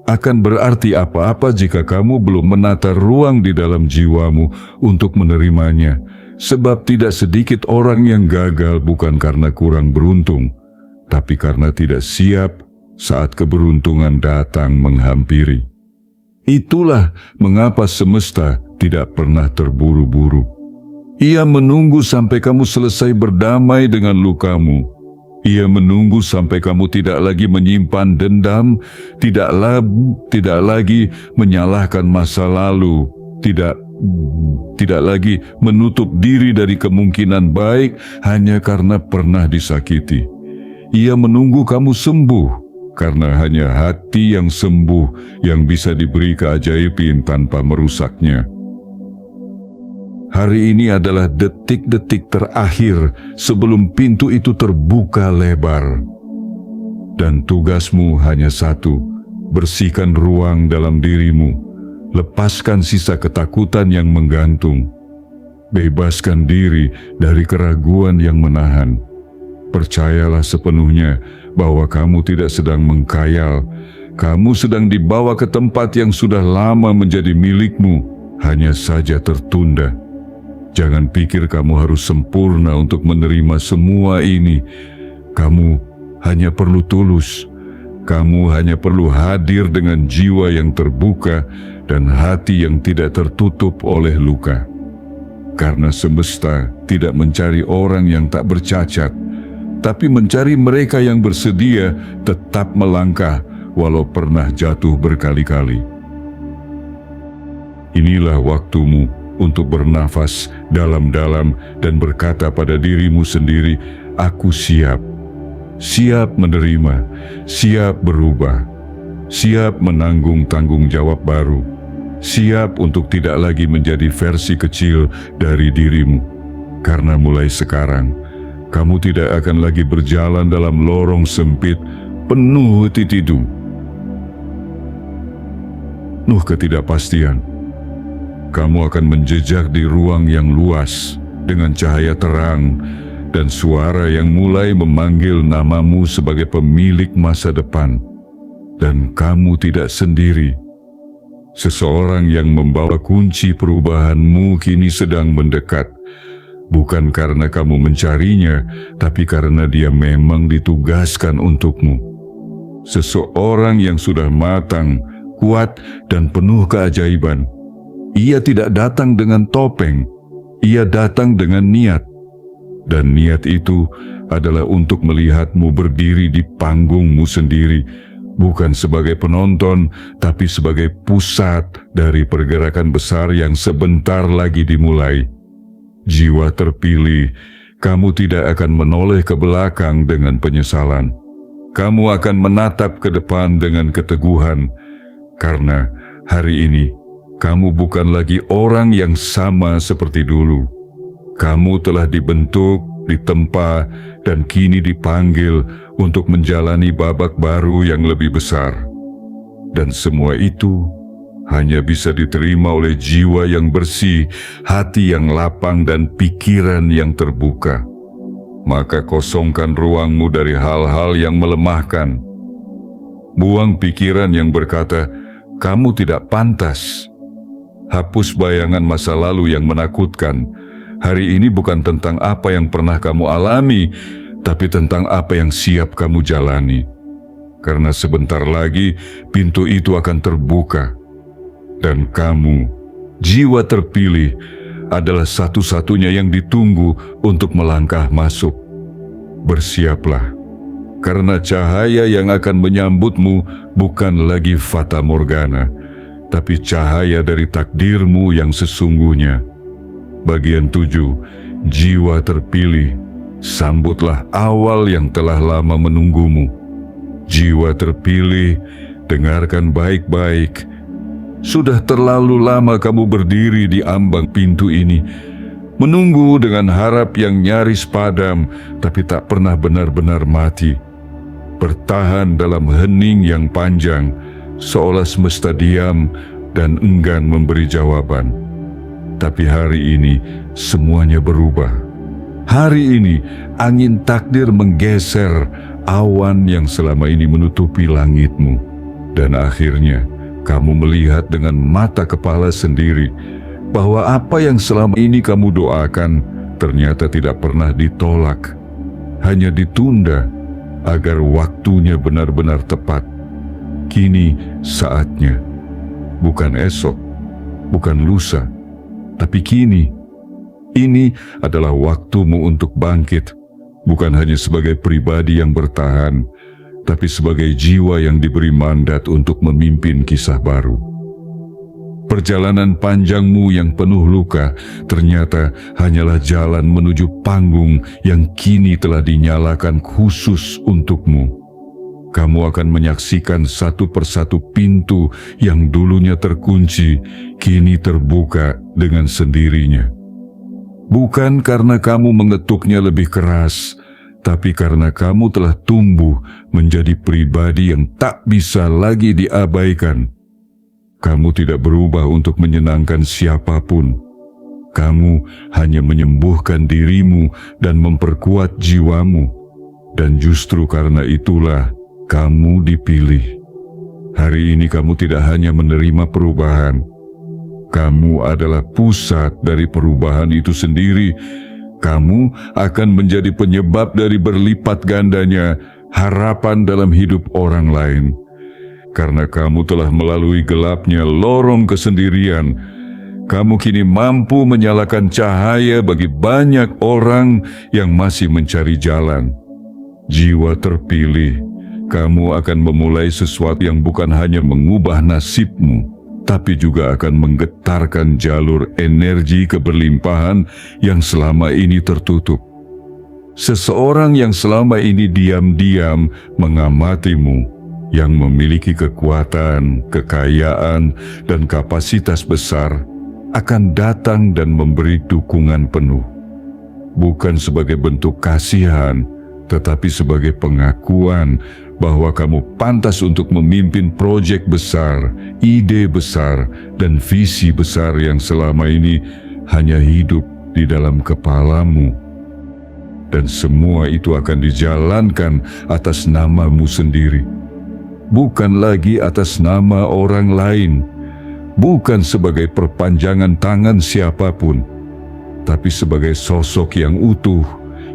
akan berarti apa-apa jika kamu belum menata ruang di dalam jiwamu untuk menerimanya. Sebab tidak sedikit orang yang gagal bukan karena kurang beruntung, tapi karena tidak siap saat keberuntungan datang menghampiri. Itulah mengapa semesta tidak pernah terburu-buru. Ia menunggu sampai kamu selesai berdamai dengan lukamu. Ia menunggu sampai kamu tidak lagi menyimpan dendam, tidak lagi menyalahkan masa lalu, tidak lagi menutup diri dari kemungkinan baik hanya karena pernah disakiti. Ia menunggu kamu sembuh, karena hanya hati yang sembuh yang bisa diberi keajaiban tanpa merusaknya. Hari ini adalah detik-detik terakhir sebelum pintu itu terbuka lebar. Dan tugasmu hanya satu, bersihkan ruang dalam dirimu, lepaskan sisa ketakutan yang menggantung, bebaskan diri dari keraguan yang menahan. Percayalah sepenuhnya bahwa kamu tidak sedang mengkhayal, kamu sedang dibawa ke tempat yang sudah lama menjadi milikmu, hanya saja tertunda. Jangan pikir kamu harus sempurna untuk menerima semua ini. Kamu hanya perlu tulus. Kamu hanya perlu hadir dengan jiwa yang terbuka dan hati yang tidak tertutup oleh luka. Karena semesta tidak mencari orang yang tak bercacat, tapi mencari mereka yang bersedia tetap melangkah walau pernah jatuh berkali-kali. Inilah waktumu untuk bernafas dalam-dalam dan berkata pada dirimu sendiri, aku siap. Siap menerima, siap berubah, siap menanggung tanggung jawab baru, siap untuk tidak lagi menjadi versi kecil dari dirimu. Karena mulai sekarang, kamu tidak akan lagi berjalan dalam lorong sempit penuh titidu, penuh ketidakpastian. Kamu akan menjejak di ruang yang luas dengan cahaya terang dan suara yang mulai memanggil namamu sebagai pemilik masa depan. dan kamu tidak sendiri. Seseorang yang membawa kunci perubahanmu kini sedang mendekat. Bukan karena kamu mencarinya, tapi karena dia memang ditugaskan untukmu. Seseorang yang sudah matang, kuat, dan penuh keajaiban. Ia tidak datang dengan topeng, ia datang dengan niat. Dan niat itu adalah untuk melihatmu berdiri di panggungmu sendiri, bukan sebagai penonton, tapi sebagai pusat dari pergerakan besar yang sebentar lagi dimulai. Jiwa terpilih, kamu tidak akan menoleh ke belakang dengan penyesalan. Kamu akan menatap ke depan dengan keteguhan, karena hari ini kamu bukan lagi orang yang sama seperti dulu. Kamu telah dibentuk, ditempa, dan kini dipanggil untuk menjalani babak baru yang lebih besar. Dan semua itu hanya bisa diterima oleh jiwa yang bersih, hati yang lapang, dan pikiran yang terbuka. Maka kosongkan ruangmu dari hal-hal yang melemahkan. Buang pikiran yang berkata, "Kamu tidak pantas." Hapus bayangan masa lalu yang menakutkan. Hari ini bukan tentang apa yang pernah kamu alami, tapi tentang apa yang siap kamu jalani. Karena sebentar lagi pintu itu akan terbuka. Dan kamu, jiwa terpilih, adalah satu-satunya yang ditunggu untuk melangkah masuk. Bersiaplah, karena cahaya yang akan menyambutmu bukan lagi fata morgana, tapi cahaya dari takdirmu yang sesungguhnya. Bagian 7, jiwa terpilih, sambutlah awal yang telah lama menunggumu. Jiwa terpilih, dengarkan baik-baik. Sudah terlalu lama kamu berdiri di ambang pintu ini, menunggu dengan harap yang nyaris padam, tapi tak pernah benar-benar mati. Bertahan dalam hening yang panjang, seolah semesta diam dan enggan memberi jawaban. Tapi hari ini semuanya berubah. Hari ini angin takdir menggeser awan yang selama ini menutupi langitmu. Dan akhirnya kamu melihat dengan mata kepala sendiri bahwa apa yang selama ini kamu doakan ternyata tidak pernah ditolak, hanya ditunda agar waktunya benar-benar tepat. Kini saatnya, bukan esok, bukan lusa, tapi kini. Ini adalah waktumu untuk bangkit, bukan hanya sebagai pribadi yang bertahan, tapi sebagai jiwa yang diberi mandat untuk memimpin kisah baru. Perjalanan panjangmu yang penuh luka ternyata hanyalah jalan menuju panggung yang kini telah dinyalakan khusus untukmu. Kamu akan menyaksikan satu persatu pintu yang dulunya terkunci, kini terbuka dengan sendirinya. Bukan karena kamu mengetuknya lebih keras, tapi karena kamu telah tumbuh menjadi pribadi yang tak bisa lagi diabaikan. Kamu tidak berubah untuk menyenangkan siapapun. Kamu hanya menyembuhkan dirimu dan memperkuat jiwamu. Dan justru karena itulah kamu dipilih. Hari ini kamu tidak hanya menerima perubahan. Kamu adalah pusat dari perubahan itu sendiri. Kamu akan menjadi penyebab dari berlipat gandanya harapan dalam hidup orang lain. Karena kamu telah melalui gelapnya lorong kesendirian, kamu kini mampu menyalakan cahaya bagi banyak orang yang masih mencari jalan. Jiwa terpilih, kamu akan memulai sesuatu yang bukan hanya mengubah nasibmu, tapi juga akan menggetarkan jalur energi keberlimpahan yang selama ini tertutup. Seseorang yang selama ini diam-diam mengamatimu, yang memiliki kekuatan, kekayaan, dan kapasitas besar, akan datang dan memberi dukungan penuh. Bukan sebagai bentuk kasihan, tetapi sebagai pengakuan bahwa kamu pantas untuk memimpin proyek besar, ide besar, dan visi besar yang selama ini hanya hidup di dalam kepalamu. Dan semua itu akan dijalankan atas namamu sendiri. bukan lagi atas nama orang lain, bukan sebagai perpanjangan tangan siapapun, tapi sebagai sosok yang utuh,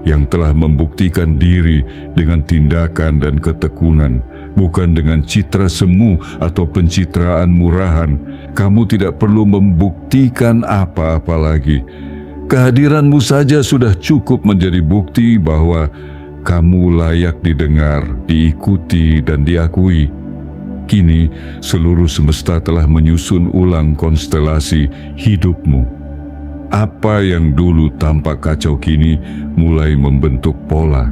yang telah membuktikan diri dengan tindakan dan ketekunan, bukan dengan citra semu atau pencitraan murahan. Kamu tidak perlu membuktikan apa-apa lagi. Kehadiranmu saja sudah cukup menjadi bukti bahwa kamu layak didengar, diikuti, dan diakui. Kini, seluruh semesta telah menyusun ulang konstelasi hidupmu. Apa yang dulu tampak kacau kini mulai membentuk pola.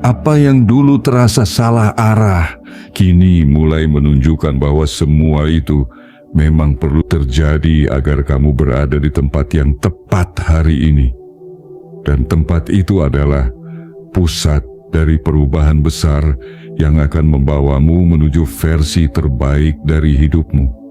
Apa yang dulu terasa salah arah, kini mulai menunjukkan bahwa semua itu memang perlu terjadi agar kamu berada di tempat yang tepat hari ini. Dan tempat itu adalah pusat dari perubahan besar yang akan membawamu menuju versi terbaik dari hidupmu.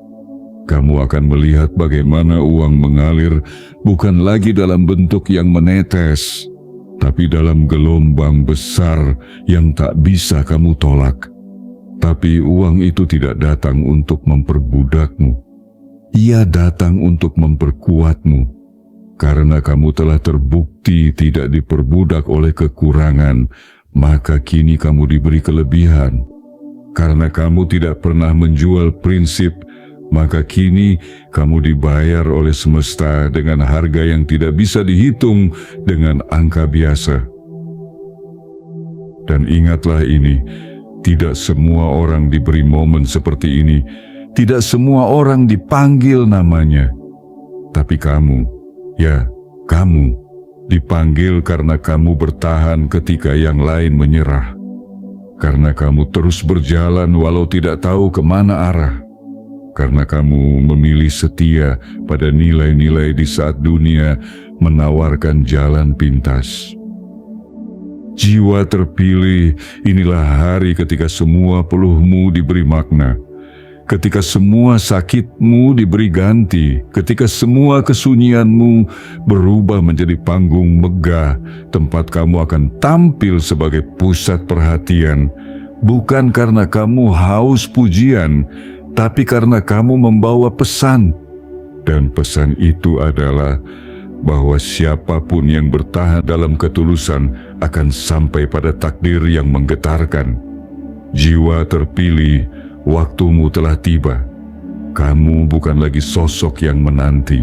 Kamu akan melihat bagaimana uang mengalir bukan lagi dalam bentuk yang menetes, tapi dalam gelombang besar yang tak bisa kamu tolak. Tapi uang itu tidak datang untuk memperbudakmu. Ia datang untuk memperkuatmu. Karena kamu telah terbukti tidak diperbudak oleh kekurangan, maka kini kamu diberi kelebihan. Karena kamu tidak pernah menjual prinsip, maka kini kamu dibayar oleh semesta dengan harga yang tidak bisa dihitung dengan angka biasa. Dan ingatlah ini, tidak semua orang diberi momen seperti ini, tidak semua orang dipanggil namanya. Tapi kamu, ya kamu, dipanggil karena kamu bertahan ketika yang lain menyerah. Karena kamu terus berjalan walau tidak tahu kemana arah. Karena kamu memilih setia pada nilai-nilai di saat dunia menawarkan jalan pintas. Jiwa terpilih, inilah hari ketika semua peluhmu diberi makna. Ketika semua sakitmu diberi ganti, ketika semua kesunyianmu berubah menjadi panggung megah, tempat kamu akan tampil sebagai pusat perhatian, bukan karena kamu haus pujian, tapi karena kamu membawa pesan. Dan pesan itu adalah bahwa siapapun yang bertahan dalam ketulusan akan sampai pada takdir yang menggetarkan. Jiwa terpilih, waktumu telah tiba. Kamu bukan lagi sosok yang menanti.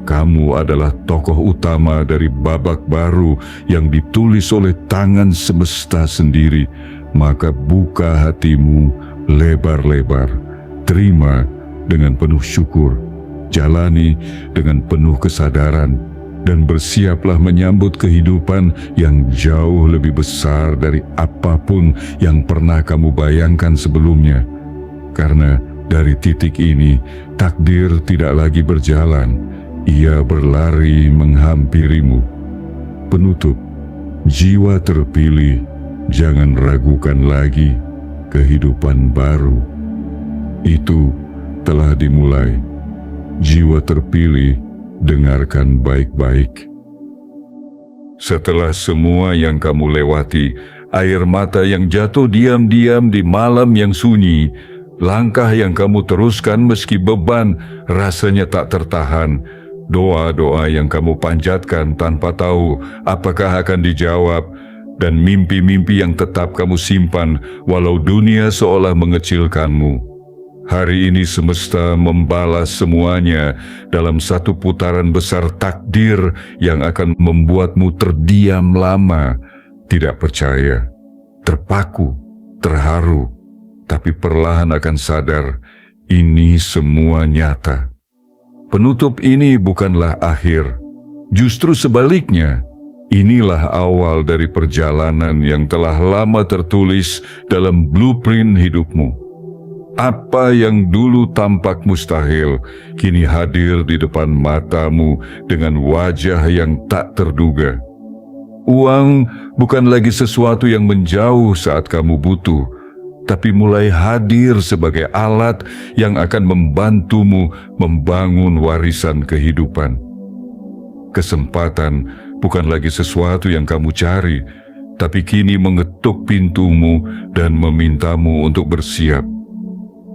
Kamu adalah tokoh utama dari babak baru yang ditulis oleh tangan semesta sendiri. Maka buka hatimu lebar-lebar. Terima dengan penuh syukur. Jalani dengan penuh kesadaran. Dan bersiaplah menyambut kehidupan yang jauh lebih besar dari apapun yang pernah kamu bayangkan sebelumnya. Karena dari titik ini, takdir tidak lagi berjalan, ia berlari menghampirimu. Penutup, jiwa terpilih, jangan ragukan lagi, kehidupan baru itu telah dimulai. Jiwa terpilih, dengarkan baik-baik. Setelah semua yang kamu lewati, air mata yang jatuh diam-diam di malam yang sunyi, langkah yang kamu teruskan meski beban rasanya tak tertahan, doa-doa yang kamu panjatkan tanpa tahu apakah akan dijawab, dan mimpi-mimpi yang tetap kamu simpan walau dunia seolah mengecilkanmu. Hari ini semesta membalas semuanya dalam satu putaran besar takdir yang akan membuatmu terdiam lama, tidak percaya, terpaku, terharu, tapi perlahan akan sadar, ini semua nyata. Penutup ini bukanlah akhir, justru sebaliknya, inilah awal dari perjalanan yang telah lama tertulis dalam blueprint hidupmu. Apa yang dulu tampak mustahil, kini hadir di depan matamu dengan wajah yang tak terduga. Uang bukan lagi sesuatu yang menjauh saat kamu butuh, tapi mulai hadir sebagai alat yang akan membantumu membangun warisan kehidupan. Kesempatan bukan lagi sesuatu yang kamu cari, tapi kini mengetuk pintumu dan memintamu untuk bersiap.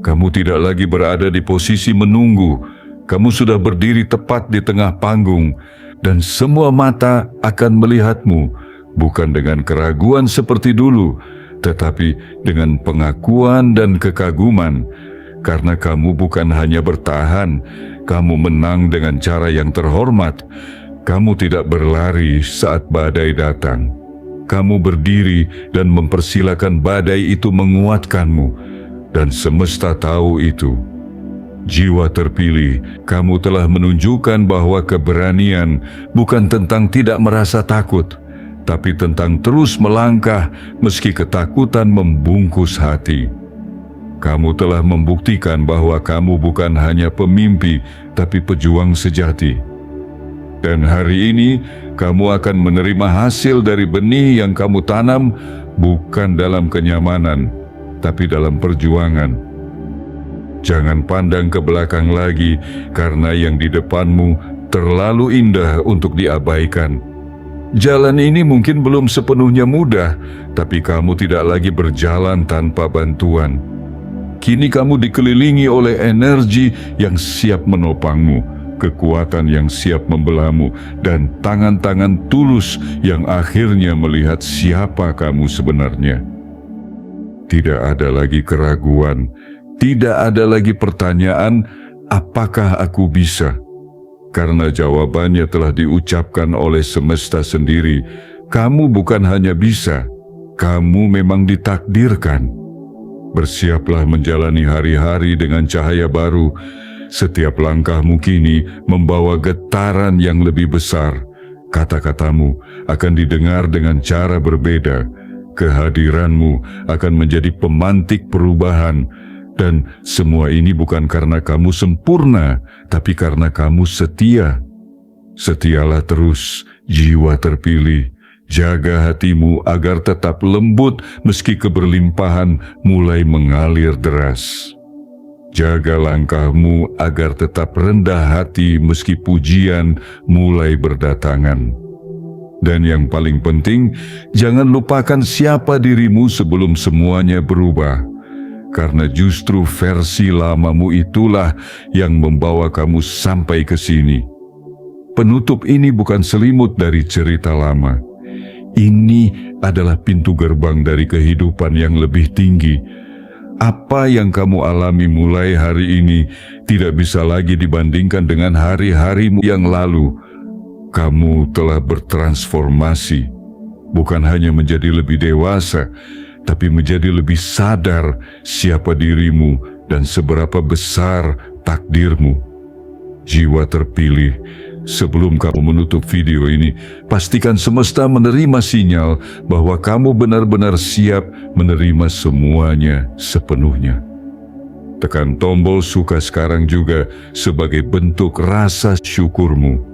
Kamu tidak lagi berada di posisi menunggu. Kamu sudah berdiri tepat di tengah panggung, dan semua mata akan melihatmu, bukan dengan keraguan seperti dulu, tetapi dengan pengakuan dan kekaguman, karena kamu bukan hanya bertahan, kamu menang dengan cara yang terhormat. Kamu tidak berlari saat badai datang. Kamu berdiri dan mempersilakan badai itu menguatkanmu, dan semesta tahu itu. Jiwa terpilih, kamu telah menunjukkan bahwa keberanian bukan tentang tidak merasa takut, tapi tentang terus melangkah meski ketakutan membungkus hati. Kamu telah membuktikan bahwa kamu bukan hanya pemimpi, tapi pejuang sejati. Dan hari ini, kamu akan menerima hasil dari benih yang kamu tanam, bukan dalam kenyamanan, tapi dalam perjuangan. Jangan pandang ke belakang lagi, karena yang di depanmu terlalu indah untuk diabaikan. Jalan ini mungkin belum sepenuhnya mudah, tapi kamu tidak lagi berjalan tanpa bantuan. Kini kamu dikelilingi oleh energi yang siap menopangmu, kekuatan yang siap membelamu, dan tangan-tangan tulus yang akhirnya melihat siapa kamu sebenarnya. Tidak ada lagi keraguan, tidak ada lagi pertanyaan, apakah aku bisa? Karena jawabannya telah diucapkan oleh semesta sendiri. Kamu bukan hanya bisa, kamu memang ditakdirkan. Bersiaplah menjalani hari-hari dengan cahaya baru. Setiap langkahmu kini membawa getaran yang lebih besar. Kata-katamu akan didengar dengan cara berbeda. Kehadiranmu akan menjadi pemantik perubahan, dan semua ini bukan karena kamu sempurna, tapi karena kamu setia. Setialah terus, jiwa terpilih. Jaga hatimu agar tetap lembut meski keberlimpahan mulai mengalir deras. Jaga langkahmu agar tetap rendah hati meski pujian mulai berdatangan. Dan yang paling penting, jangan lupakan siapa dirimu sebelum semuanya berubah. Karena justru versi lamamu itulah yang membawa kamu sampai ke sini. Penutup ini bukan selimut dari cerita lama. Ini adalah pintu gerbang dari kehidupan yang lebih tinggi. Apa yang kamu alami mulai hari ini tidak bisa lagi dibandingkan dengan hari-harimu yang lalu. Kamu telah bertransformasi, bukan hanya menjadi lebih dewasa, tapi menjadi lebih sadar siapa dirimu dan seberapa besar takdirmu. Jiwa terpilih, sebelum kamu menutup video ini, pastikan semesta menerima sinyal bahwa kamu benar-benar siap menerima semuanya sepenuhnya. Tekan tombol suka sekarang juga sebagai bentuk rasa syukurmu.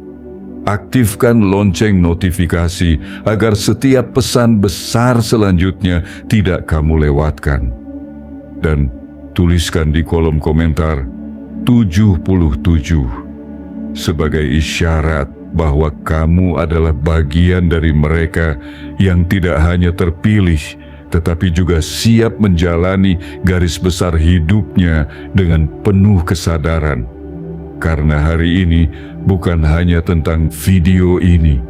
Aktifkan lonceng notifikasi agar setiap pesan besar selanjutnya tidak kamu lewatkan. Dan tuliskan di kolom komentar 77 sebagai isyarat bahwa kamu adalah bagian dari mereka yang tidak hanya terpilih, tetapi juga siap menjalani garis besar hidupnya dengan penuh kesadaran. Karena hari ini bukan hanya tentang video ini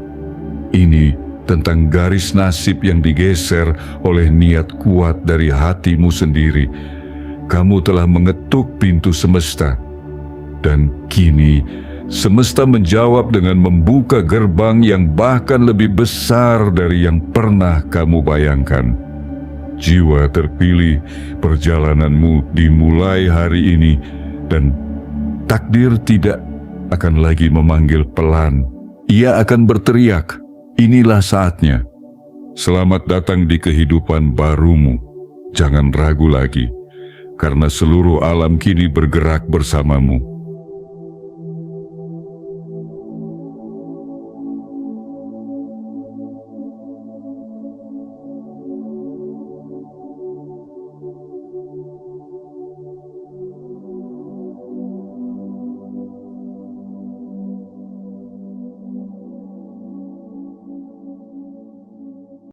tentang garis nasib yang digeser oleh niat kuat dari hatimu sendiri. Kamu telah mengetuk pintu semesta, dan kini semesta menjawab dengan membuka gerbang yang bahkan lebih besar dari yang pernah kamu bayangkan. Jiwa terpilih, perjalananmu dimulai hari ini, dan takdir tidak akan lagi memanggil pelan. Ia akan berteriak, inilah saatnya. Selamat datang di kehidupan barumu. Jangan ragu lagi, karena seluruh alam kini bergerak bersamamu.